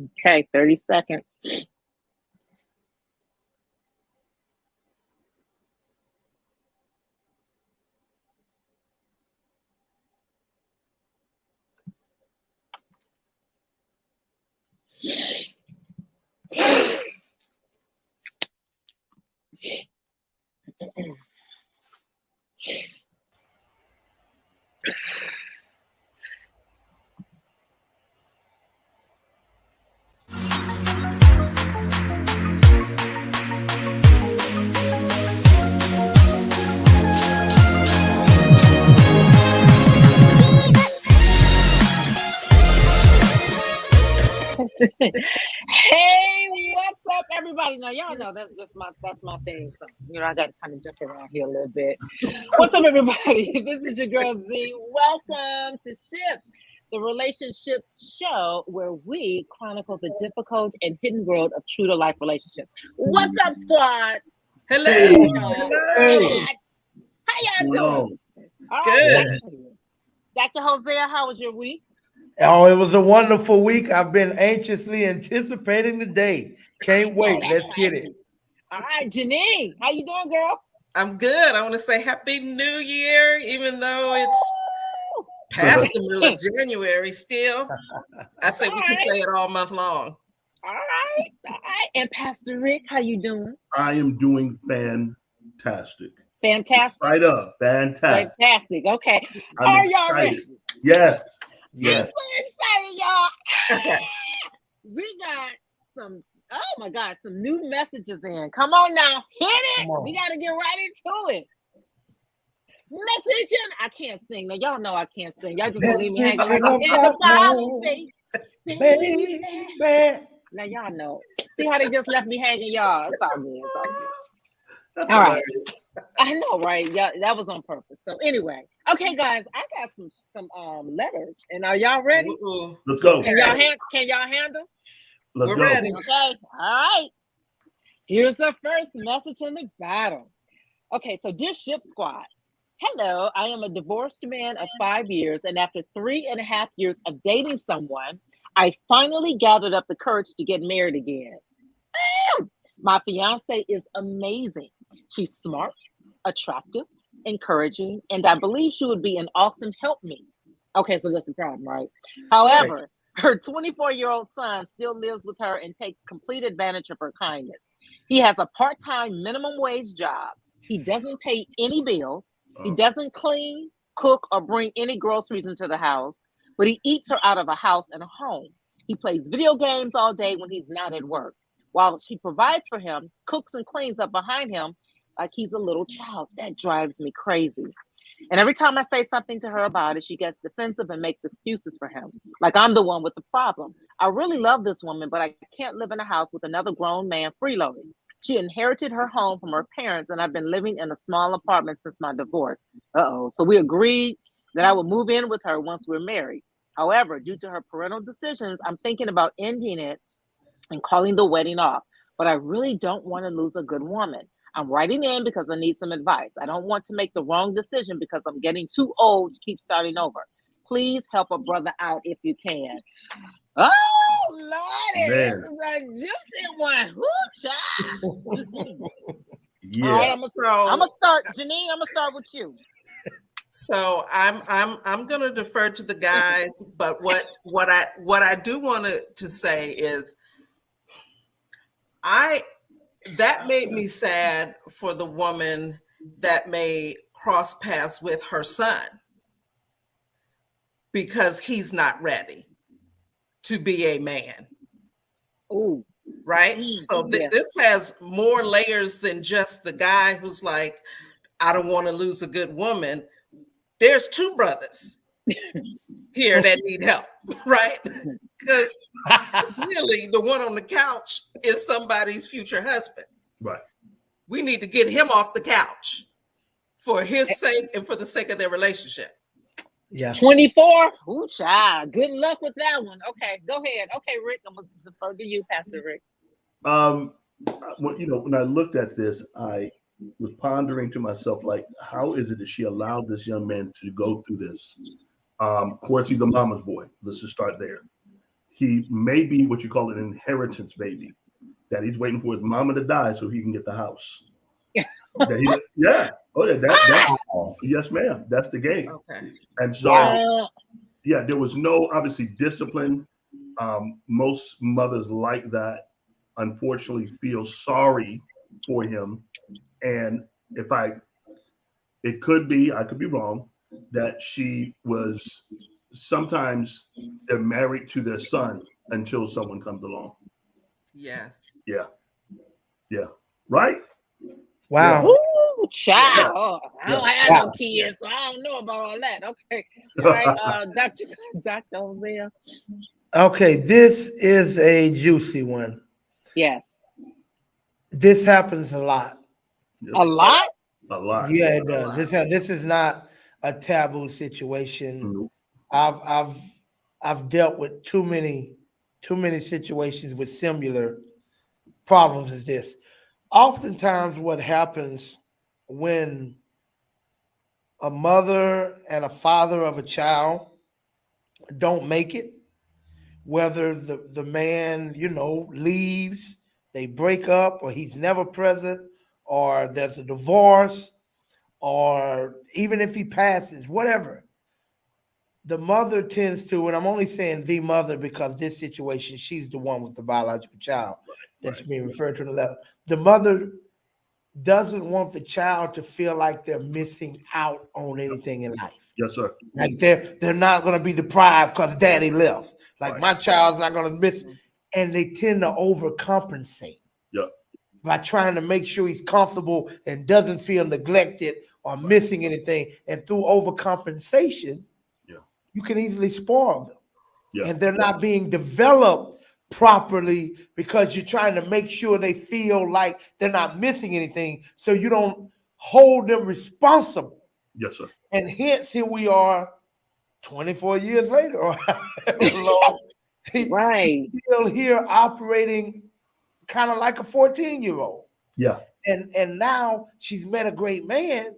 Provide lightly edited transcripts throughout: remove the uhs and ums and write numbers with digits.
Okay, 30 seconds. Hey, what's up, everybody? Now y'all know that's my thing. So I got to kind of jump around here a little bit. What's up, everybody? This is your girl Z. Welcome to Ships, the relationships show where we chronicle the difficult and hidden world of true to life relationships. What's up, squad? Hello. Hello. How y'all doing? All Good. Dr. Hosea, how was your week? Oh, it was a wonderful week. I've been anxiously anticipating the day. Can't wait. Let's get it. All right, Janine, how you doing, girl? I'm good. I want to say Happy New Year, even though it's past the middle of January still. I say we can say it all month long. All right. And Pastor Rick, how you doing? I am doing fantastic. Fantastic. Right up. Fantastic. Fantastic. Okay. I'm y'all excited. ready? Yes. I'm so excited, y'all. We got some, oh my God, some new messages in. Come on now. Hit it. We got to get right into it. Messaging. I can't sing. Now, y'all know I can't sing. Y'all just leave me hanging like I'm in the bottom, baby. Now, y'all know. See how they just left me hanging, y'all? It's all good. It's all good. All right. I know, right? Yeah, that was on purpose. So anyway, okay, guys, I got some letters, and are y'all ready? Let's go. Can y'all handle? Let's We're go. ready. Okay. All right. Here's the first message in the battle. Okay, so dear Ship Squad, hello. I am a divorced man of 5 years, and after 3.5 years of dating someone, I finally gathered up the courage to get married again. My fiance is amazing. She's smart, attractive, encouraging, and I believe she would be an awesome helpmate. Okay, so that's the problem, right? However, her 24-year-old son still lives with her and takes complete advantage of her kindness. He has a part-time minimum wage job. He doesn't pay any bills. He doesn't clean, cook, or bring any groceries into the house, but he eats her out of a house and a home. He plays video games all day when he's not at work. While she provides for him, cooks and cleans up behind him like he's a little child. That drives me crazy. And every time I say something to her about it, she gets defensive and makes excuses for him. Like I'm the one with the problem. I really love this woman, but I can't live in a house with another grown man freeloading. She inherited her home from her parents, and I've been living in a small apartment since my divorce. So we agreed that I would move in with her once we're married. However, due to her parental decisions, I'm thinking about ending it and calling the wedding off. But I really don't want to lose a good woman. I'm writing in because I need some advice. I don't want to make the wrong decision because I'm getting too old to keep starting over. Please help a brother out if you can. Oh, Lordy, Man. this is a juicy one. Yeah. All right, I'm gonna start, Janine. I'm gonna start with you. So I'm gonna defer to the guys, but what I do want to say is that made me sad for the woman that may cross paths with her son because he's not ready to be a man. Ooh. Right? So this has more layers than just the guy who's like, I don't want to lose a good woman. There's two brothers here that need help, right? Because really the one on the couch is somebody's future husband. Right. We need to get him off the couch for his sake and for the sake of their relationship. Yeah. 24. Ooh, child. Good luck with that one. Okay, go ahead. Okay, Rick, I'm gonna defer to you, Pastor Rick. When I looked at this, I was pondering to myself, like, how is it that she allowed this young man to go through this? Of course, he's a mama's boy. Let's just start there. he may be what you call an inheritance baby, that he's waiting for his mama to die so he can get the house. Yeah. Oh, yes, ma'am. That's the game. Okay. And so, yeah, there was no obviously discipline. Most mothers like that, unfortunately, feel sorry for him. And it could be, I could be wrong, that she was sometimes they're married to their son until someone comes along. Yes. Yeah. Yeah. Right? Wow. Ooh, child. Oh, I don't have no kids, so I don't know about all that. Okay. All right, Dr. Hosea. Okay, this is a juicy one. Yes. This happens a lot. A lot? A lot. Yeah, it does. This is not a taboo situation. Mm-hmm. I've dealt with too many situations with similar problems as this. Oftentimes what happens when a mother and a father of a child don't make it, whether the man, leaves, they break up, or he's never present, or there's a divorce, or even if he passes, whatever, the mother tends to, and I'm only saying the mother because this situation, she's the one with the biological child that's being referred to in the letter. The mother doesn't want the child to feel like they're missing out on anything in life. Yes, sir. Like they're not going to be deprived because daddy left. Like my child's not going to miss, and they tend to overcompensate. Yeah. By trying to make sure he's comfortable and doesn't feel neglected or missing anything. And through overcompensation, you can easily spoil them. Yeah. And they're not being developed properly because you're trying to make sure they feel like they're not missing anything, so you don't hold them responsible. Yes, sir. And hence here we are 24 years later. Right. He's still here operating kind of like a 14-year-old. Yeah. And now she's met a great man,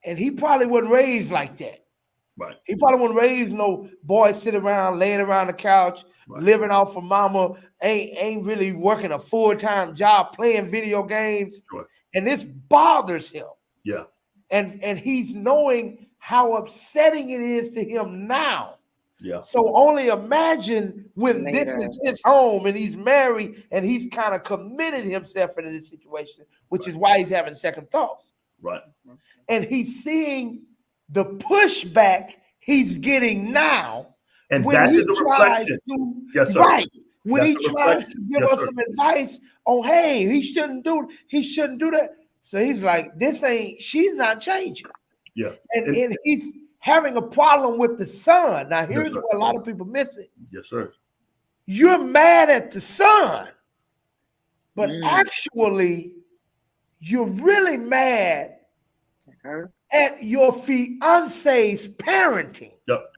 and he probably wasn't raised like that. Right. He probably wasn't raised no boy sitting around, laying around the couch, living off of mama, ain't really working a full-time job, playing video games. Sure. And this bothers him. Yeah. And he's knowing how upsetting it is to him now. Yeah. So only imagine when this is his home and he's married and he's kind of committed himself into this situation, which is why he's having second thoughts. Right. And he's seeing the pushback he's getting now, and when he tries to, when he tries to give us some advice on, hey, he shouldn't do that. So he's like, she's not changing. Yeah. And he's having a problem with the son. Now, here's where a lot of people miss it. Yes, sir. You're mad at the son, but actually, you're really mad at your fiance's parenting. Yep.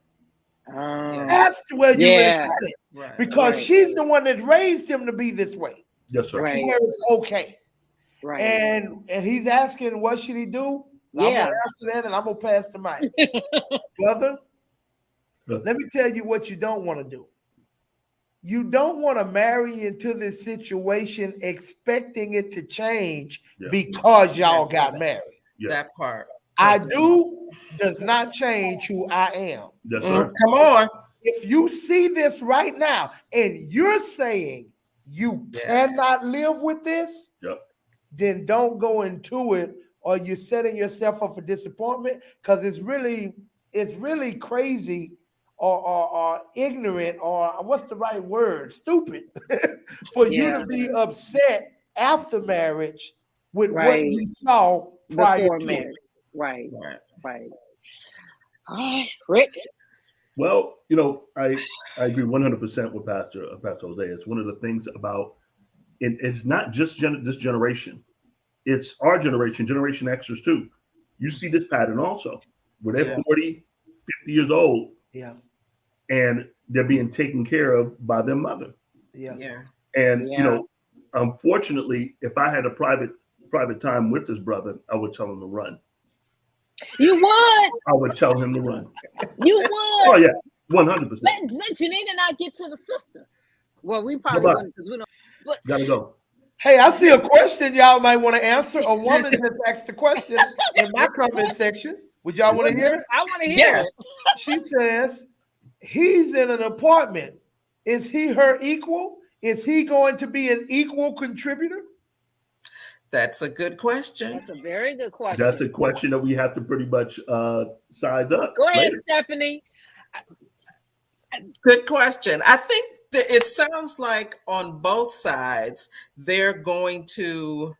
That's where you really got it. Right. Because she's the one that raised him to be this way. Yes, sir. Where it's okay. Right. And he's asking, what should he do? I'm gonna answer that, and I'm gonna pass the mic. Brother, let me tell you what you don't want to do. You don't want to marry into this situation expecting it to change because y'all got married. Yeah. That part. I do does not change who I am. Yes, sir. Come on. If you see this right now and you're saying you cannot live with this, then don't go into it, or you're setting yourself up for disappointment, because it's really crazy or ignorant, or what's the right word? Stupid for you to be upset after marriage with what you saw prior to marriage. Right. All right, Rick. Well, I agree 100% with Pastor Hosea. It's one of the things about it's not just this generation. It's our generation, Generation Xers too. You see this pattern also, where they're 40, 50 years old. Yeah. And they're being taken care of by their mother. Yeah. And, unfortunately, if I had a private time with this brother, I would tell him to run. You would? I would tell him to run. You would? Oh, yeah, 100%. Let Janine and I get to the sister. Well, we probably wouldn't because we don't. But Gotta go. Hey, I see a question y'all might want to answer. A woman just asked the question in my comment section. Would y'all want to hear it? I want to hear Yes. it. She says, he's in an apartment. Is he her equal? Is he going to be an equal contributor? That's a good question. That's a very good question. That's a question that we have to pretty much size up. Go ahead, later. Stephanie. Good question. I think that it sounds like on both sides, they're going to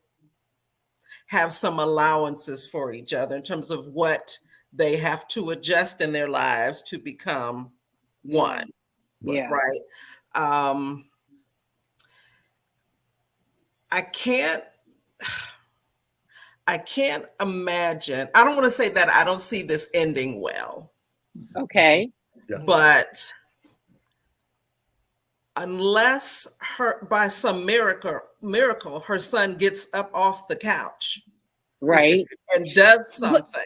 have some allowances for each other in terms of what they have to adjust in their lives to become one. Yeah. Right. I can't imagine. I don't want to say that I don't see this ending well. Okay. Yeah. But unless by some miracle, her son gets up off the couch, Right. and does something,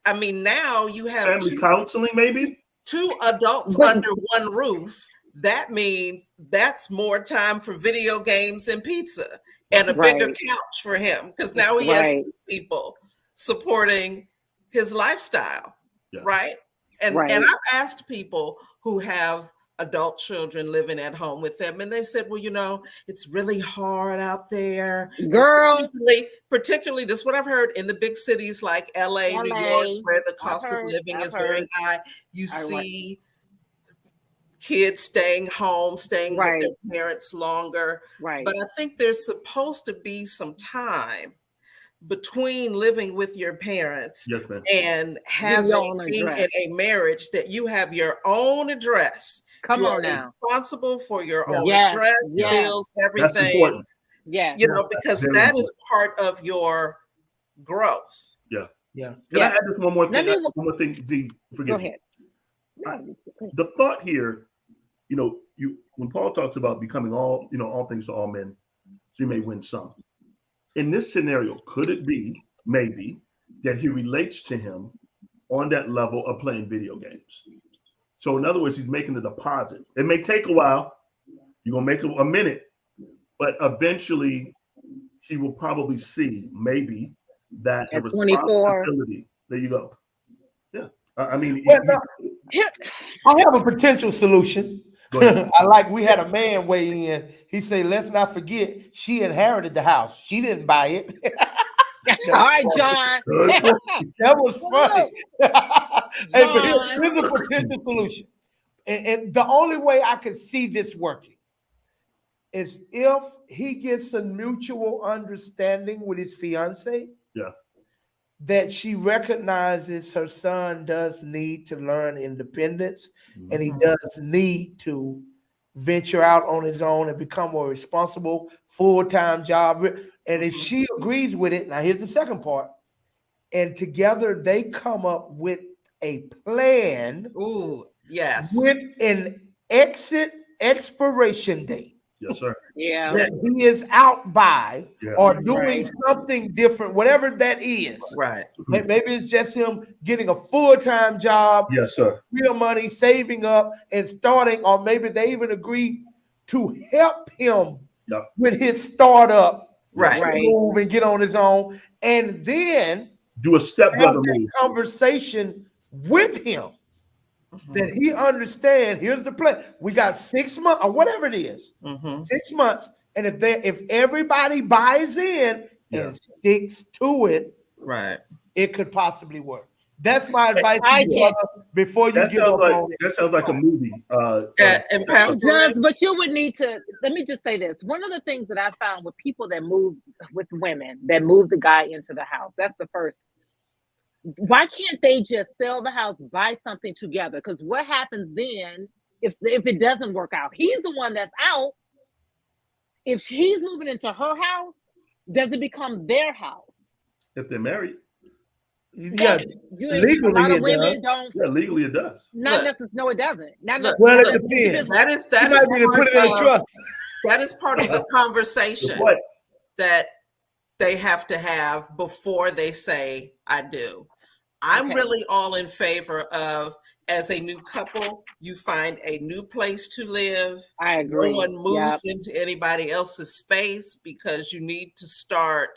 I mean, now you have Family counseling, maybe? two adults under one roof. That means that's more time for video games and pizza and a bigger couch for him, because now he has people supporting his lifestyle. Yeah. Right. And I've asked people who have adult children living at home with them, and they've said, well, it's really hard out there. Girl. Particularly this is what I've heard in the big cities like LA, New York, where the cost of living is very high. You see kids staying home, staying with their parents longer. Right. But I think there's supposed to be some time between living with your parents and having being in a marriage that you have your own address. Come you on are now. responsible for your own address, bills, everything. Yeah. Because that is part of your growth. Yeah. Yeah. Can I add just one more thing? One more thing, Z, forgive me. Go ahead. The thought here, when Paul talks about becoming all things to all men, so you may win some. In this scenario, could it be maybe that he relates to him on that level of playing video games? So in other words, he's making a deposit. It may take a while. You're gonna make a minute, but eventually he will probably see maybe that at responsibility. There you go. Yeah, I mean, I have a potential solution. We had a man weigh in. He said, let's not forget, she inherited the house. She didn't buy it. All right, John. That was funny. Hey, but here's a potential solution. And the only way I could see this working is if he gets a mutual understanding with his fiance. Yeah. That she recognizes her son does need to learn independence, and he does need to venture out on his own and become a responsible full-time job. And if she agrees with it, now here's the second part, and together they come up with a plan. Ooh, yes. With an expiration date. Yes, sir. Yeah. That he is out by or doing something different, whatever that is. Right. Maybe it's just him getting a full-time job. Yes, sir. Real money, saving up and starting, or maybe they even agree to help him with his startup. Right. Move and get on his own. And then do a stepbrother move. Conversation with him. That he understands. Here's the plan. We got 6 months or whatever it is. 6 months, and if everybody buys in and sticks to it, right, it could possibly work. That's my advice to you, brother, before you give up on it. That sounds like a movie. And Pastor, but you would need to. Let me just say this. One of the things that I found with people that move with women that move the guy into the house. That's the first. Why can't they just sell the house, buy something together? Because what happens then if it doesn't work out? He's the one that's out. If he's moving into her house, does it become their house? If they're married. Yeah, legally a lot of women don't. Yeah, legally it does. Not necessarily. No, it doesn't. Not necessarily. Well, it depends. That is part of the conversation that they have to have before they say, I do. I'm really all in favor of as a new couple, you find a new place to live. I agree. No one moves into anybody else's space because you need to start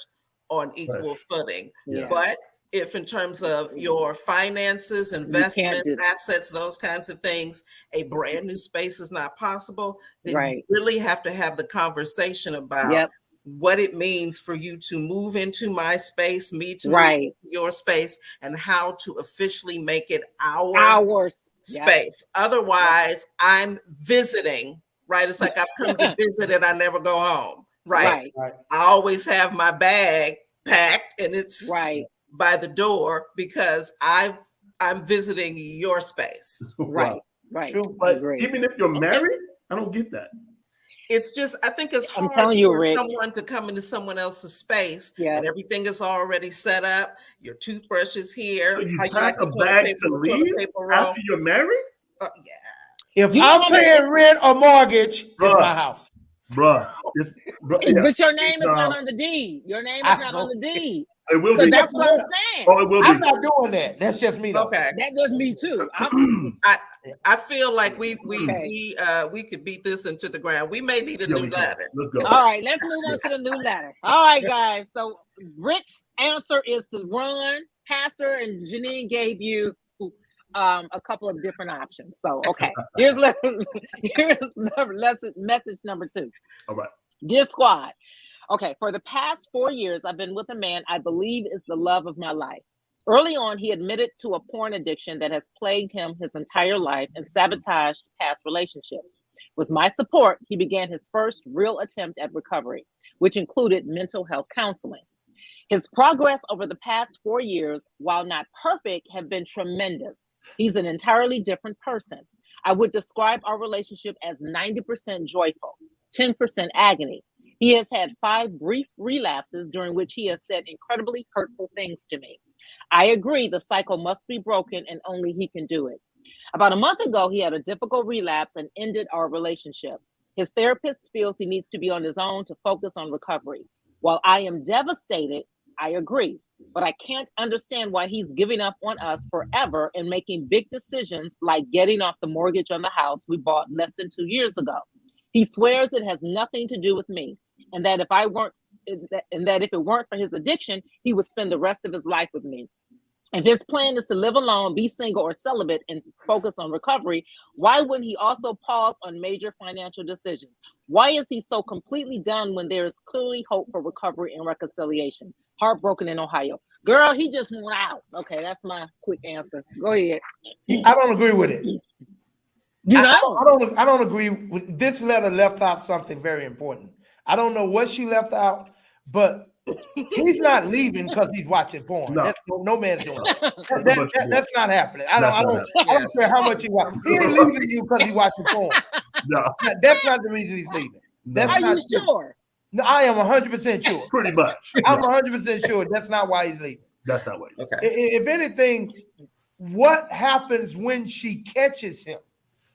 on equal footing. Yeah. But if in terms of your finances, investments, assets, those kinds of things, a brand new space is not possible, then you really have to have the conversation about what it means for you to move into my space, me to move into your space, and how to officially make it our space. Otherwise, I'm visiting, right? It's like I've come to visit and I never go home, right? I always have my bag packed and it's by the door because I'm visiting your space. Right. True. But even if you're married, I don't get that. It's just, I think it's hard for someone to come into someone else's space and everything is already set up. Your toothbrush is here. So you pack a bag to leave after you're married? If I'm paying rent or mortgage, it's my house. Bruh. But your name is not on the deed. Your name is not on the deed. It will so be. That's what I'm saying. Oh, it will be. I'm not doing that. That's just me, though. Okay. That does me too. I feel like we could beat this into the ground. We may need a new letter. Let's go. All right, let's move on to the new letter. All right, guys. So Rick's answer is to run. Pastor and Janine gave you a couple of different options. So okay, here's message number 2. All right. Dear squad. Okay, for the past 4 years, I've been with a man I believe is the love of my life. Early on, he admitted to a porn addiction that has plagued him his entire life and sabotaged past relationships. With my support, he began his first real attempt at recovery, which included mental health counseling. His progress over the past 4 years, while not perfect, have been tremendous. He's an entirely different person. I would describe our relationship as 90% joyful, 10% agony. He has had 5 brief relapses during which he has said incredibly hurtful things to me. I agree the cycle must be broken and only he can do it. About a month ago, he had a difficult relapse and ended our relationship. His therapist feels he needs to be on his own to focus on recovery. While I am devastated, I agree, but I can't understand why he's giving up on us forever and making big decisions like getting off the mortgage on the house we bought less than 2 years ago. He swears it has nothing to do with me, and that if it weren't for his addiction, he would spend the rest of his life with me. If his plan is to live alone, be single or celibate, and focus on recovery, why wouldn't he also pause on major financial decisions? Why is he so completely done when there is clearly hope for recovery and reconciliation? Heartbroken in Ohio. Girl, he just went out. Okay, that's my quick answer. Go ahead. I don't agree with it. You know? I don't agree with this letter. Left out something very important. I don't know what she left out, but he's not leaving because he's watching porn. No. That's no man's doing that. That's not happening. I don't care how much he watches. He ain't leaving you because he's watching porn. No. That's not the reason he's leaving. That's Are not you sure? No, I am 100% sure. Pretty much. I'm 100% sure that's not why he's leaving. That's not why. Okay. If anything, what happens when she catches him?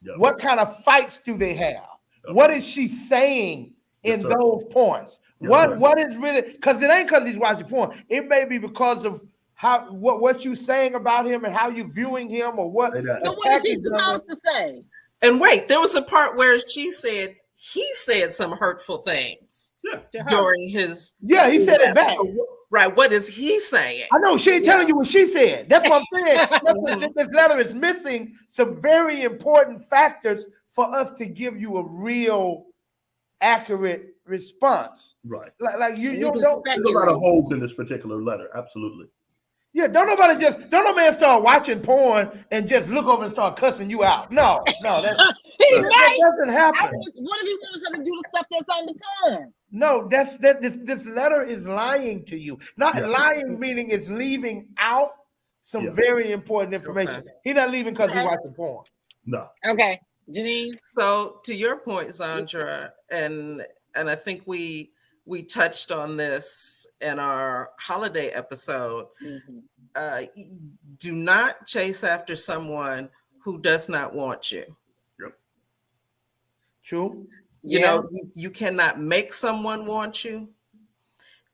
Yep. What kind of fights do they have? Yep. What is she saying in those points? Yes, What is really, because it ain't because he's watching porn. It may be because of what you saying about him and how you viewing him or what. So what is she supposed to say? And wait, there was a part where she said he said some hurtful things during his. Yeah, he said it back. Right. What is he saying? I know she ain't telling you what she said. That's what I'm saying. This letter is missing some very important factors for us to give you a real accurate response. Right. Like you don't. There's a lot of holes in this particular letter. Absolutely. Yeah, don't no man start watching porn and just look over and start cussing you out. No, that doesn't happen. What if he wants her to do the stuff that's on the porn? No, this letter is lying to you. Not lying, meaning it's leaving out some very important information. Okay. He's not leaving because he's watching porn. No. Okay, Janine. So to your point, Zandra, and I think we touched on this in our holiday episode. Do not chase after someone who does not want you. Yep. True. You know, you cannot make someone want you.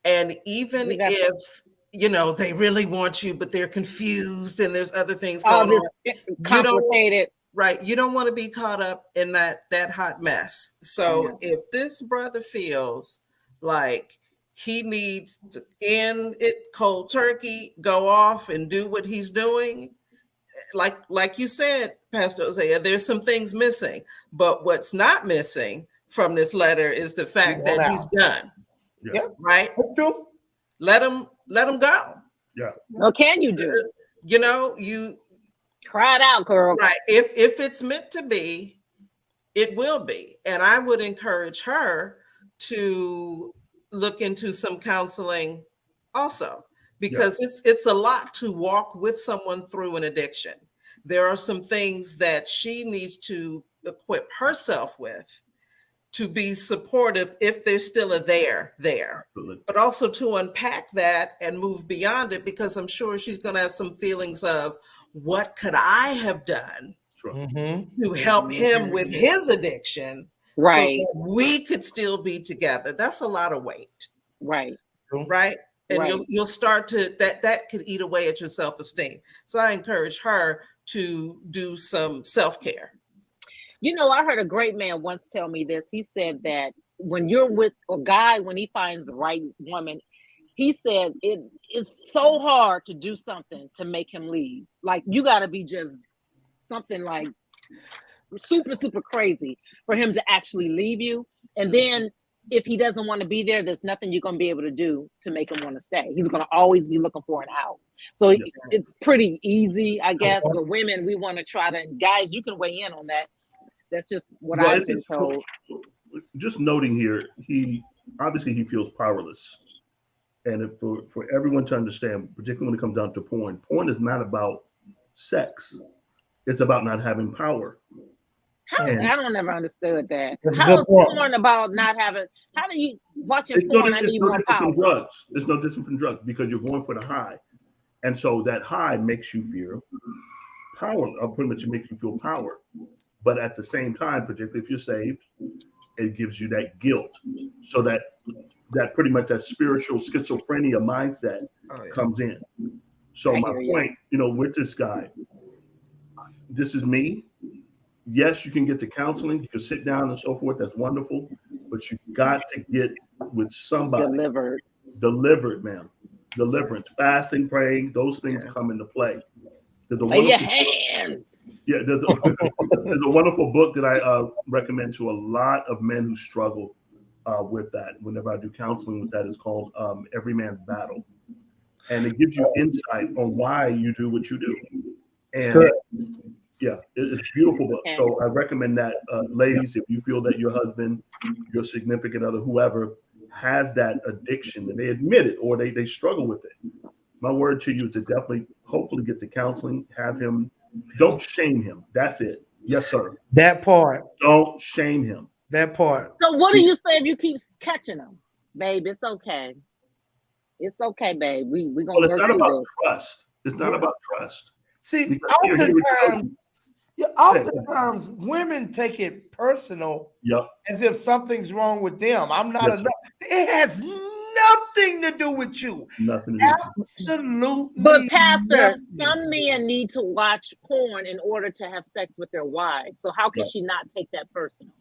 And even if you know, they really want you, but they're confused and there's other things going on. Complicated. Right. You don't want to be caught up in that hot mess. So if this brother feels like he needs to end it cold turkey, go off and do what he's doing, like you said, Pastor Hosea, there's some things missing. But what's not missing from this letter is the fact that he's done. Yeah. Right? Let him go. Yeah. What can you do? You know, you cry it out, girl. Right. If it's meant to be, it will be. And I would encourage her to look into some counseling also, because it's a lot to walk with someone through an addiction. There are some things that she needs to equip herself with to be supportive if there's still a there, Absolutely. but also to unpack that and move beyond it, because I'm sure she's going to have some feelings of, what could I have done to help him with his addiction, right? So that we could still be together. That's a lot of weight, right? And you'll start to that could eat away at your self-esteem. So I encourage her to do some self-care. You know, I heard a great man once tell me this. He said that when you're with a guy, when he finds the right woman, he said it is so hard to do something to make him leave. Like, you got to be just something like super, super crazy for him to actually leave you. And then if he doesn't want to be there, there's nothing you're going to be able to do to make him want to stay. He's going to always be looking for an out. So it's pretty easy, I guess. But women, we want to try to, guys, you can weigh in on that. That's just what I've been told. Just noting here, he feels powerless. And for everyone to understand, particularly when it comes down to porn is not about sex. It's about not having power. I don't ever understood that. How is porn about not having? How do you watching porn? I need more power. Drugs. There's no different from drugs, because you're going for the high, and so that high makes you feel power. Pretty much, it makes you feel power. But at the same time, particularly if you're saved, it gives you that guilt. So that pretty much that spiritual schizophrenia mindset comes in. So my point, with this guy, this is me. Yes, you can get to counseling, you can sit down and so forth. That's wonderful. But you got to get with somebody. Delivered, man. Deliverance, fasting, praying, those things come into play. Lay your hands. Yeah, there's a wonderful book that I recommend to a lot of men who struggle with that. Whenever I do counseling with that, it's called Every Man's Battle. And it gives you insight on why you do what you do. And it's a beautiful book. So I recommend that, ladies, if you feel that your husband, your significant other, whoever has that addiction and they admit it or they struggle with it, my word to you is to definitely, hopefully get to counseling, have him. Don't shame him. That's it. Yes, sir. That part. Don't shame him. That part. So what do you say if you keep catching him? Babe, it's okay. It's okay, babe. We're going to work it's not about this. trust. It's not about trust. See, oftentimes women take it personal as if something's wrong with them. I'm not enough. It has nothing to do with you. Nothing to do. Absolutely. But Pastor, some men need to watch porn in order to have sex with their wives. So how can she not take that personal?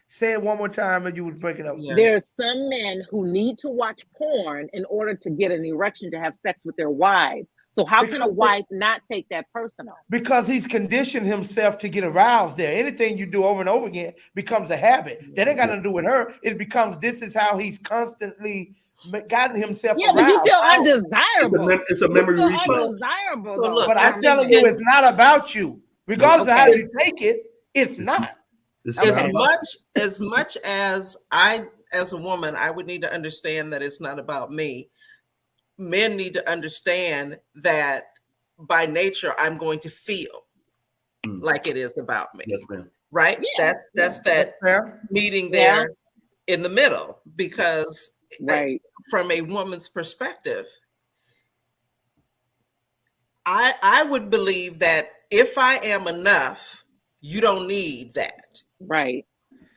Say it one more time, and you was breaking up. Yeah. There's some men who need to watch porn in order to get an erection to have sex with their wives. So how can a wife not take that personal? Because he's conditioned himself to get aroused there. Anything you do over and over again becomes a habit. That ain't got nothing to do with her. It becomes, this is how he's constantly gotten himself aroused. But you feel undesirable. It's a memory replay. Undesirable, though. But I'm telling you, it's not about you. Regardless of how you take it, it's not. As much as I, as a woman, I would need to understand that it's not about me. Men need to understand that by nature, I'm going to feel like it is about me. Yes, ma'am. Right? Yeah. That's that meeting there in the middle, because from a woman's perspective, I would believe that if I am enough, you don't need that. Right.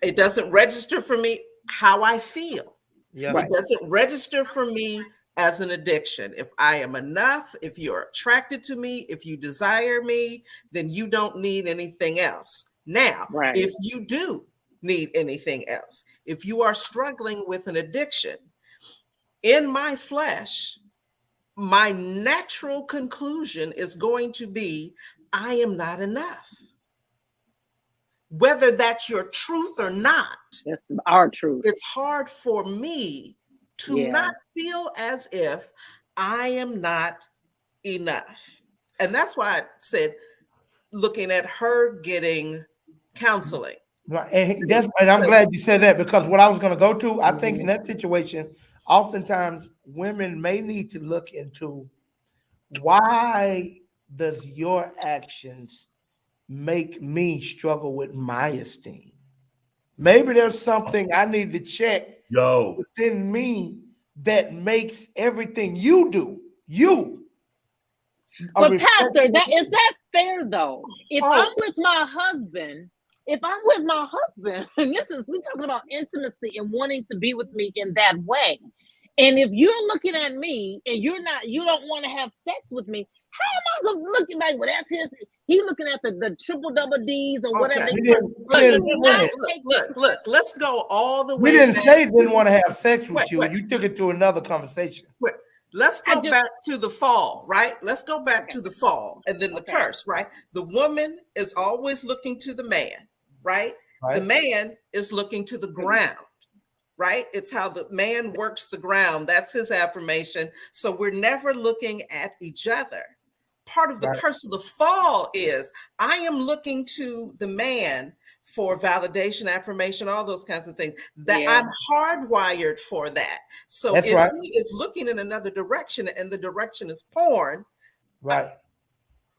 It doesn't register for me how I feel. Yeah. It doesn't register for me as an addiction. If I am enough, if you're attracted to me, if you desire me, then you don't need anything else. Now, Right. if you do need anything else, if you are struggling with an addiction, in my flesh, my natural conclusion is going to be, I am not enough. Whether that's your truth or not, That's our truth. it's hard for me to not feel as if I am not enough. And that's why I said, looking at her getting counseling. Right. And I'm glad you said that, because what I was going to go to, I think in that situation, oftentimes women may need to look into, why does your actions make me struggle with my esteem? Maybe there's something I need to check within me that makes everything you do, But Pastor, is that fair though? If I'm with my husband, and we're talking about intimacy and wanting to be with me in that way. And if you're looking at me and you don't want to have sex with me, how am I looking like, well, that's he looking at the triple double D's or whatever. Look, let's go all the way. We didn't say he didn't want to have sex with you. You took it to another conversation. Let's go back to the fall, right? Let's go back to the fall and then the curse, right? The woman is always looking to the man, right? The man is looking to the ground, right? It's how the man works the ground. That's his affirmation. So we're never looking at each other. Part of the curse of the fall is I am looking to the man for validation, affirmation, all those kinds of things. That I'm hardwired for that. So if he is looking in another direction and the direction is porn, right?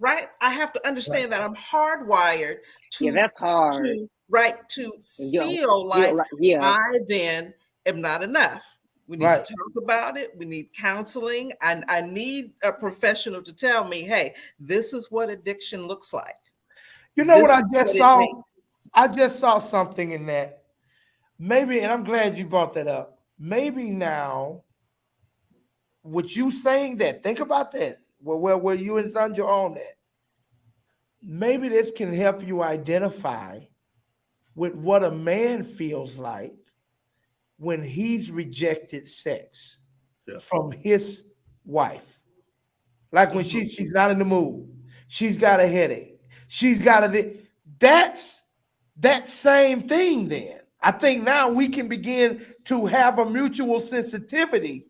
I have to understand that I'm hardwired to that's hard. To feel like I then am not enough. We need to talk about it. We need counseling. And I need a professional to tell me, hey, this is what addiction looks like. You know what I just saw? I just saw something in that. Maybe, and I'm glad you brought that up. Maybe now, with you saying that, think about that. Where you and Sandra are on that. Maybe this can help you identify with what a man feels like when he's rejected sex from his wife. Like when she's not in the mood, she's got a headache, she's got that's that same thing. Then I think now we can begin to have a mutual sensitivity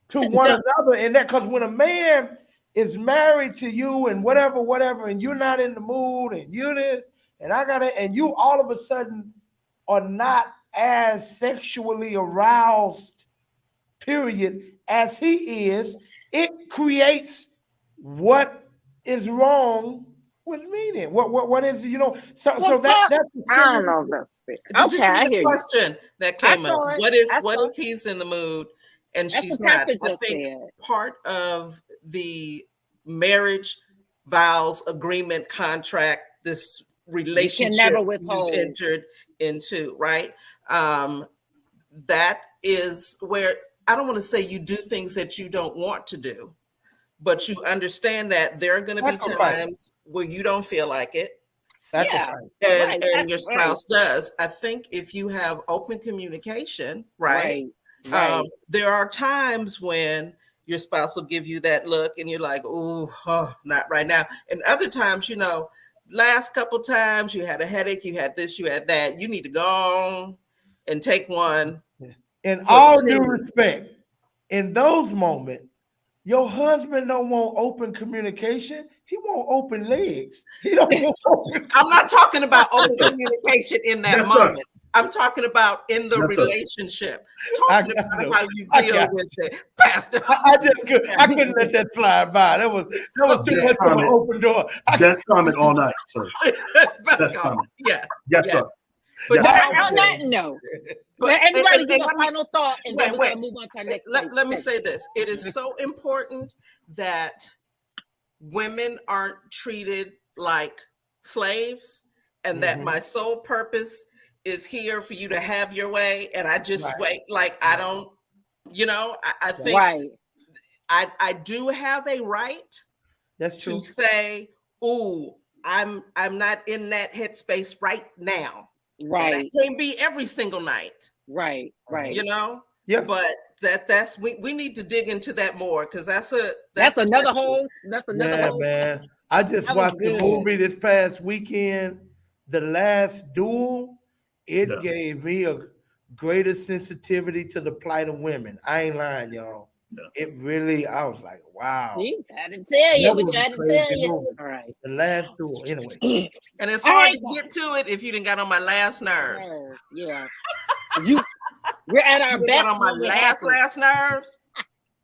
to one another, and that, because when a man is married to you and whatever, and you're not in the mood, and you this, and and you all of a sudden are not as sexually aroused, period, as he is, it creates what is wrong with me then. What is, so that's I don't know if that's fair. Did you see the question that came up? What if he's in the mood and she's not? I think part of the marriage vows agreement contract, this relationship you've entered into, right? That is where, I don't want to say you do things that you don't want to do, but you understand that there are going to be times where you don't feel like it. And your spouse does. I think if you have open communication, there are times when your spouse will give you that look and you're like, oh, not right now. And other times, last couple times you had a headache, you had this, you had that, you need to go on and take one. In all due respect, in those moments, your husband don't want open communication. He want open legs. He don't want open. I'm not talking about open communication in that moment. I'm talking about in the relationship. Talking about how you deal with it, Pastor. I couldn't let that fly by. That was too much of an open door. Best comment all night, sir. Best comment. Yeah. Yes, sir. But on that note, let everybody give a final thought, and then we're going to move on to our next. Let me say this. It is so important that women aren't treated like slaves, and that my sole purpose is here for you to have your way, and I just wait. Like, I don't, I think I do have a right That's true. to say, "Ooh, I'm not in that headspace right now." Right. And I can't be every single night. Right. You know? Yeah. But that's we need to dig into that more, because that's another touchy. whole whole man. I just watched the movie this past weekend, The Last Duel. It gave me a greater sensitivity to the plight of women. I ain't lying, y'all. It really, I was like, wow. We tried to tell you. We tried to tell you. Movie. All right. The Last Duel. Anyway. And it's hard to get to it if you didn't got on my last nerves. Yeah. We're at our best. On my last nerves.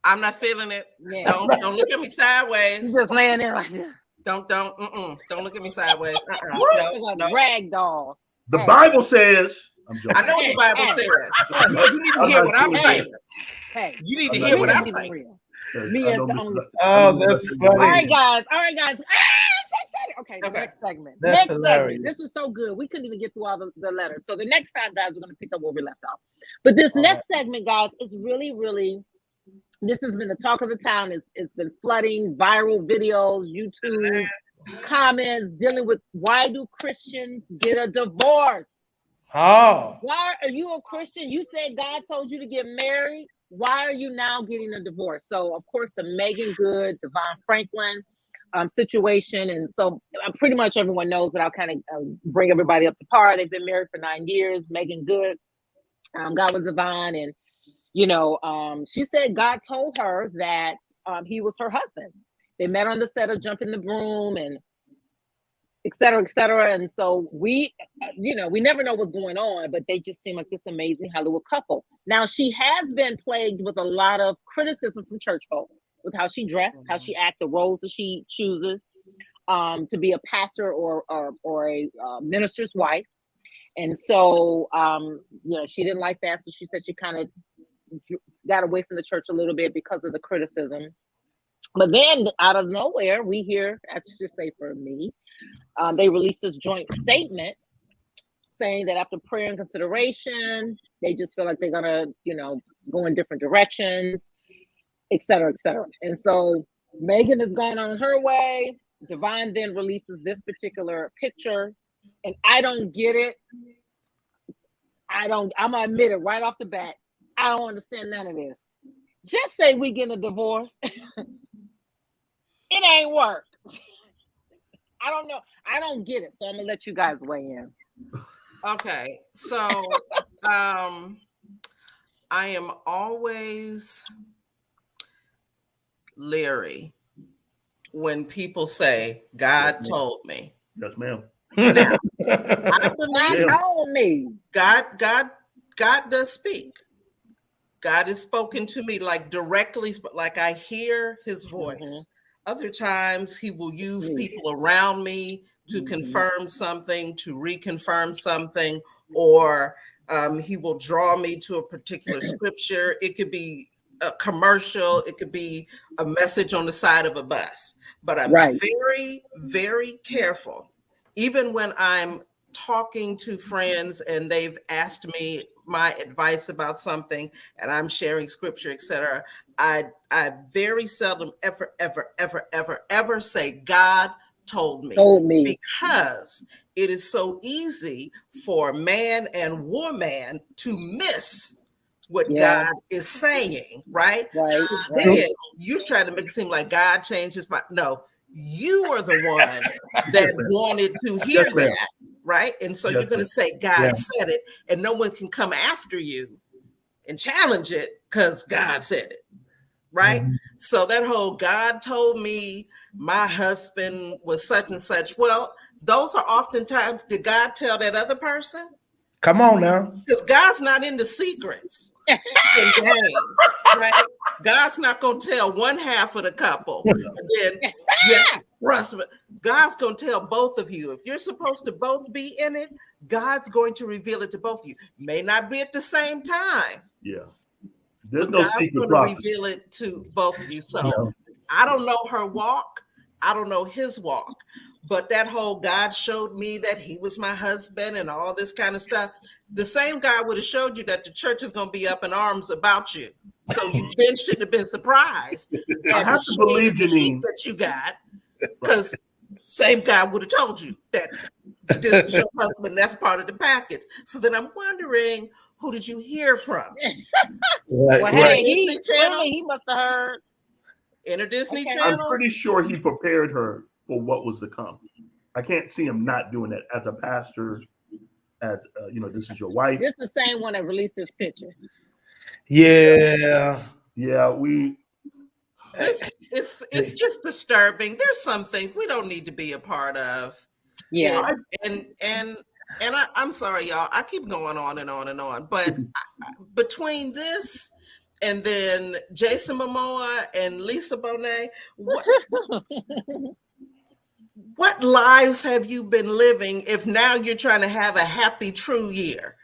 I'm not feeling it. Yeah. Don't look at me sideways. He's just laying there like that. Don't look at me sideways. No. Ragdoll. The Bible says. I know what the Bible says. No, you need to hear what I'm saying. Hey, you need to hear what I'm saying. Me as the only. Oh, that's funny. All right, guys. Okay, the next segment. That's hilarious. This was so good. We couldn't even get through all the letters. So the next time, guys, we're going to pick up where we left off. But this next segment, guys, is really, really, this has been the talk of the town. It's been flooding viral videos, YouTube comments, dealing with why do Christians get a divorce? Oh. Why are you a Christian? You said God told you to get married. Why are you now getting a divorce? So, of course, the Megan Good, Devon Franklin situation. And so pretty much everyone knows, but I'll kind of bring everybody up to par. They've been married for 9 years. Megan Good got with Devon. And, you know, she said God told her that he was her husband. They met on the set of Jumping the Broom and et cetera, et cetera. And so we never know what's going on, but they just seem like this amazing Hollywood couple. Now, she has been plagued with a lot of criticism from church folk with how she dressed, how she acts, the roles that she chooses to be a pastor or a minister's wife. And so, she didn't like that. So she said she kind of got away from the church a little bit because of the criticism. But then out of nowhere, we hear, I should say for me, they released this joint statement saying that after prayer and consideration, they just feel like they're gonna, go in different directions, et cetera, et cetera. And so Megan has gone on her way. Devon then releases this particular picture, and I don't get it. I'm gonna admit it right off the bat. I don't understand none of this. Just say we get a divorce. It ain't worked. I don't know. I don't get it. So I'm gonna let you guys weigh in. Okay. So I am always leery when people say God told me. Yes, ma'am. Now, I believe told me. God does speak. God has spoken to me like directly, like I hear his voice. Mm-hmm. Other times he will use people around me to confirm something, to reconfirm something, or he will draw me to a particular scripture. It could be a commercial. It could be a message on the side of a bus. But I'm very, very careful. Even when I'm talking to friends and they've asked me my advice about something and I'm sharing scripture, etc., I very seldom ever say God told me. Because it is so easy for man and woman to miss what God is saying, right? Then you try to make it seem like God changed his mind. No, you are the one that wanted to hear that, right? And so you're going to say God said it, and no one can come after you and challenge it because God said it, right? Mm-hmm. So that whole God told me my husband was such and such. Well, those are oftentimes, did God tell that other person? Come on now. Because God's not into secrets. Right? God's not going to tell one half of the couple. And then God's going to tell both of you. If you're supposed to both be in it, God's going to reveal it to both of you. May not be at the same time. Yeah. There's no God's going to reveal it to both of you. So I don't know her walk. I don't know his walk. But that whole God showed me that he was my husband and all this kind of stuff, the same God would have showed you that the church is going to be up in arms about you. So you then shouldn't have been surprised I at have the to believe, shade of the heat Janine, that you got, because same God would have told you that this is your husband. That's part of the package. So then I'm wondering, who did you hear from? Right, Well, right. hey, Disney Channel? he must have heard. Inner Disney Okay. I'm Channel? pretty sure he prepared her for what was to come. I can't see him not doing that as a pastor. As this is your wife. This is the same one that released this picture. Yeah. Yeah, It's just disturbing. There's some things we don't need to be a part of. Yeah. And I'm sorry, y'all. I keep going on and on and on. But between this and then Jason Momoa and Lisa Bonet, what lives have you been living if now you're trying to have a happy, true year?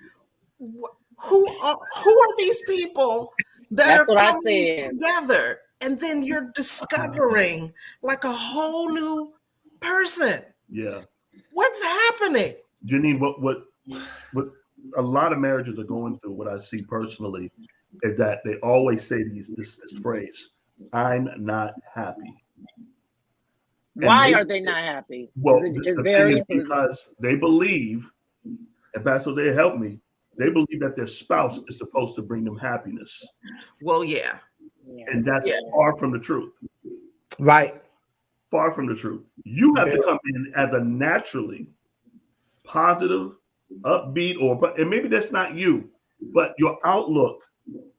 Who are these people that are coming together? And then you're discovering like a whole new person. Yeah. What's happening? Janine, what a lot of marriages are going through, what I see personally, is that they always say this phrase, "I'm not happy." Why are they not happy? Well, the thing is because they believe, and Pastor, they help me, they believe that their spouse is supposed to bring them happiness. Well, yeah. And that's far from the truth. Right. Far from the truth. You have to come in as a naturally positive, upbeat, and maybe that's not you, but your outlook